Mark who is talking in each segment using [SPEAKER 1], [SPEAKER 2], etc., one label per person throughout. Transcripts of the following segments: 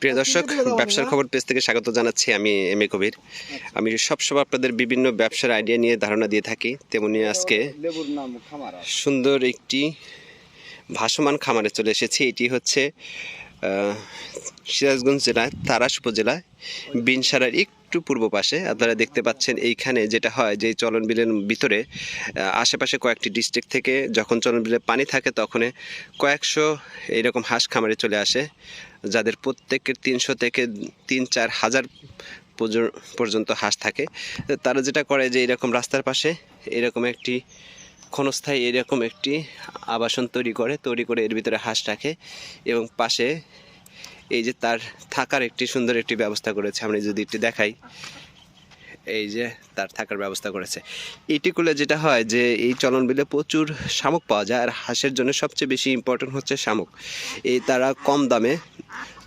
[SPEAKER 1] প্রিয় দর্শক, ব্যবসার খবর পেজ থেকে স্বাগত জানাচ্ছি। আমি এম এ কবির। আমি সবসময় আপনাদের বিভিন্ন ব্যবসার আইডিয়া নিয়ে ধারণা দিয়ে থাকি। তেমনি আজকে সুন্দর একটি ভাসমান খামারে চলে এসেছি। এটি হচ্ছে সিরাজগঞ্জ জেলার তারাস উপজেলায় বিনসারার একটু পূর্ব পাশে। আপনারা দেখতে পাচ্ছেন এইখানে যেটা হয় যে চলন বিলের ভিতরে আশেপাশে কয়েকটি ডিস্ট্রিক্ট থেকে যখন চলন বিলে পানি থাকে তখন কয়েকশো এইরকম হাঁস খামারে চলে আসে, যাদের প্রত্যেকের 300 থেকে 3-4 হাজার পর্যন্ত হাঁস থাকে। তারা যেটা করে যে এরকম রাস্তার পাশে এরকম একটি ক্ষণস্থায়ী এরকম একটি আবাসন তৈরি করে এর ভিতরে হাঁস রাখে এবং পাশে এই যে তার থাকার একটি সুন্দর একটি ব্যবস্থা করেছে। আমি যদি একটু দেখাই, এই যে তার থাকার ব্যবস্থা করেছে। এটি করলে যেটা হয় যে এই চলন বিলে প্রচুর শামুক পাওয়া যায়, আর হাঁসের জন্য সবচেয়ে বেশি ইম্পর্টেন্ট হচ্ছে শামুক। এই তারা কম দামে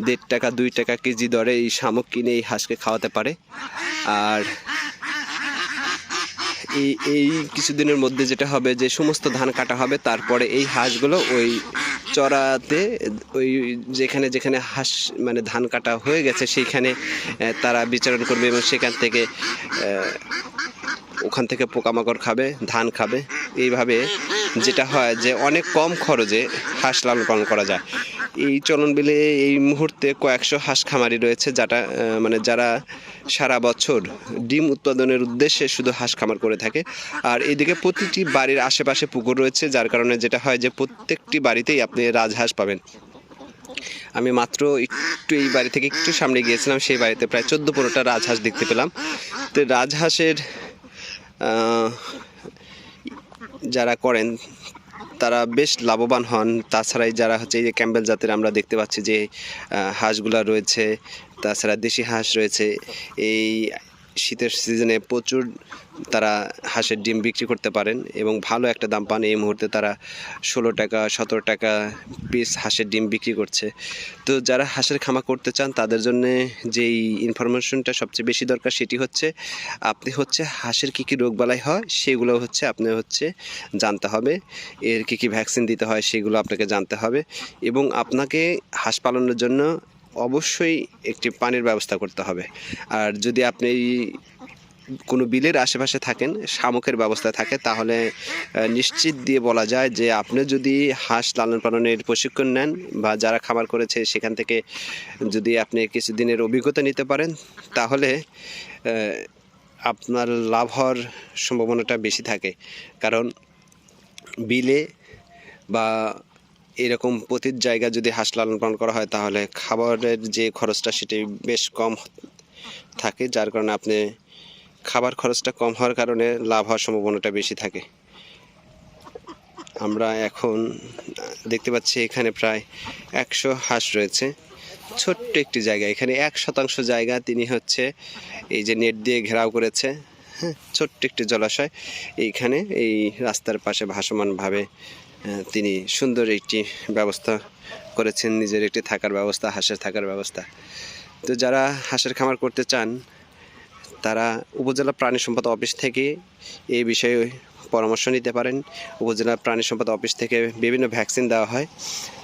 [SPEAKER 1] 1.5 টাকা 2 টাকা কেজি দরে এই শামুক কিনে এই হাঁসকে খাওয়াতে পারে। আর এই কিছুদিনের মধ্যে যেটা হবে যে সমস্ত ধান কাটা হবে, তারপরে এই হাঁসগুলো ওই চড়াতে ওই যেখানে যেখানে হাঁস মানে ধান কাটা হয়ে গেছে সেইখানে তারা বিচরণ করবে এবং সেখান থেকে ওখান থেকে পোকামাকড় খাবে, ধান খাবে। এইভাবে যেটা হয় যে অনেক কম খরচে হাঁস লালন পালন করা যায়। এই চলন বিলে এই মুহূর্তে কয়েকশো হাঁস খামারি রয়েছে, যারা সারা বছর ডিম উৎপাদনের উদ্দেশ্যে শুধু হাঁস খামার করে থাকে। আর এদিকে প্রতিটি বাড়ির আশেপাশে পুকুর রয়েছে, যার কারণে যেটা হয় যে প্রত্যেকটি বাড়িতেই আপনি রাজহাঁস পাবেন। আমি মাত্র একটু এই বাড়ি থেকে একটু সামনে গিয়েছিলাম, সেই বাড়িতে প্রায় 14-15টা রাজহাঁস দেখতে পেলাম। তো রাজহাঁসের যারা করেন তারা বেশ লাভবান হন। তাছাড়াই যারা হচ্ছে এই যে ক্যাম্বেল জাতের আমরা দেখতে পাচ্ছি যে হাঁসগুলা রয়েছে, তাছাড়া দেশি হাঁস রয়েছে। এই শীতের সিজনে প্রচুর তারা হাঁসের ডিম বিক্রি করতে পারেন এবং ভালো একটা দাম পান। এই মুহূর্তে তারা 16 টাকা 17 টাকা পিস হাঁসের ডিম বিক্রি করছে। তো যারা হাঁসের খামার করতে চান তাদের জন্য যেই ইনফরমেশনটা সবচেয়ে বেশি দরকার সেটি হচ্ছে আপনি হচ্ছে হাঁসের কী কী রোগবালাই হয় সেগুলো হচ্ছে আপনি হচ্ছে জানতে হবে। এর কী কী ভ্যাকসিন দিতে হয় সেগুলো আপনাকে জানতে হবে এবং আপনাকে হাঁস পালনের জন্য অবশ্যই একটি পানির ব্যবস্থা করতে হবে। আর যদি আপনি কোনো বিলের আশেপাশে থাকেন, শামুকের ব্যবস্থা থাকে, তাহলে নিশ্চিত দিয়ে বলা যায় যে আপনি যদি হাঁস লালন পালনের প্রশিক্ষণ নেন বা যারা খামার করেছে সেখান থেকে যদি আপনি কিছুদিনের অভিজ্ঞতা নিতে পারেন, তাহলে আপনার লাভ হওয়ার সম্ভাবনাটা বেশি থাকে। কারণ বিলে বা এরকম প্রতি জায়গায় যদি হাঁস লালন পালন করা হয় তাহলে খাবারের যে খরচটা সেটি বেশ কম থাকে, যার কারণে আপনি খাবার খরচটা কম হওয়ার কারণে লাভ হওয়ার সম্ভাবনাটা বেশি থাকে। আমরা এখন দেখতে পাচ্ছি এখানে প্রায় 100 হাঁস রয়েছে। ছোট্ট একটি জায়গা, এখানে 1% জায়গা তিনি হচ্ছে এই যে নেট দিয়ে ঘেরাও করেছে। হ্যাঁ, ছোট্ট একটি জলাশয় এইখানে এই রাস্তার পাশে ভাসমানভাবে তিনি সুন্দর একটি ব্যবস্থা করেছেন, নিজের একটি থাকার ব্যবস্থা, হাঁসের থাকার ব্যবস্থা। তো যারা হাঁসের খামার করতে চান তারা উপজেলা প্রাণী সম্পদ অফিস থেকে এই বিষয়ে পরামর্শ নিতে পারেন। উপজেলা প্রাণী সম্পদ অফিস থেকে বিভিন্ন ভ্যাকসিন দেওয়া হয়,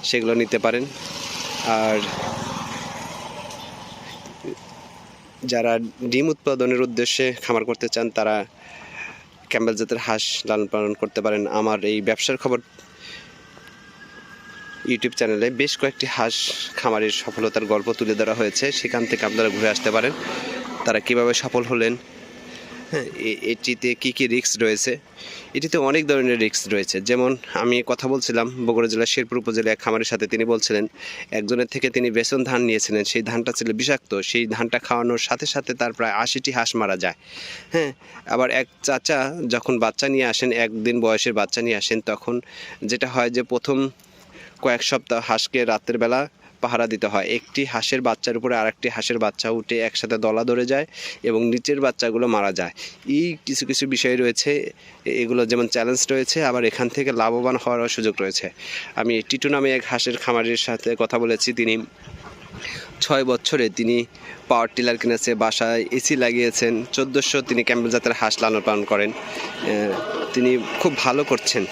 [SPEAKER 1] সেগুলো নিতে পারেন। আর যারা ডিম উৎপাদনের উদ্দেশ্যে খামার করতে চান তারা ক্যাম্বেল জাতের হাঁস লালন পালন করতে পারেন। আমার এই ব্যবসার খবর ইউটিউব চ্যানেলে বেশ কয়েকটি হাঁস খামারের সফলতার গল্প তুলে ধরা হয়েছে, সেখান থেকে আপনারা ঘুরে আসতে পারেন। তারা কীভাবে সফল হলেন, হ্যাঁ, এটিতে কী কী রিস্ক রয়েছে। এটিতে অনেক ধরনের রিস্ক রয়েছে। যেমন আমি কথা বলছিলাম বগুড়া জেলার শেরপুর উপজেলায় এক খামারের সাথে, তিনি বলছিলেন একজনের থেকে তিনি বেসন ধান নিয়েছিলেন, সেই ধানটা ছিল বিষাক্ত। সেই ধানটা খাওয়ানোর সাথে সাথে তার প্রায় 80টি হাঁস মারা যায়। হ্যাঁ, আবার এক চাচা যখন বাচ্চা নিয়ে আসেন, 1 দিন বয়সের বাচ্চা নিয়ে আসেন, তখন যেটা হয় যে প্রথম কয়েক সপ্তাহ হাঁসকে রাতের বেলা পাহারা দিতে হয়। একটি হাঁসের বাচ্চার উপরে আরেকটি হাঁসের বাচ্চা উঠে একসাথে দলা ধরে যায় এবং নিচের বাচ্চাগুলো মারা যায়। এই কিছু কিছু বিষয় রয়েছে, এগুলো যেমন চ্যালেঞ্জ রয়েছে, আবার এখান থেকে লাভবান হওয়ারও সুযোগ রয়েছে। আমি টিটু নামে এক হাঁসের খামারের সাথে কথা বলেছি। তিনি 6 বছরে তিনি পাওয়ার টিলার কিনেছে, বাসায় এসি লাগিয়েছেন, 1400 তিনি ক্যাম্বেল জাতের হাঁস লালন পালন করেন। তিনি খুব ভালো করছেন।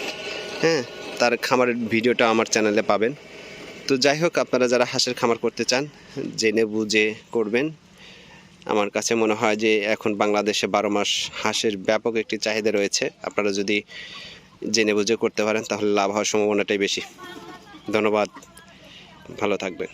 [SPEAKER 1] হ্যাঁ, তার খামারের ভিডিওটা আমার চ্যানেলে পাবেন। তো যাই হোক, আপনারা যারা হাঁসের খামার করতে চান জেনে বুঝে করবেন। আমার কাছে মনে হয় যে এখন বাংলাদেশে 12 মাস হাঁসের ব্যাপক একটি চাহিদা রয়েছে। আপনারা যদি জেনে বুঝে করতে পারেন তাহলে লাভ হওয়ার সম্ভাবনাটাই বেশি। ধন্যবাদ, ভালো থাকবেন।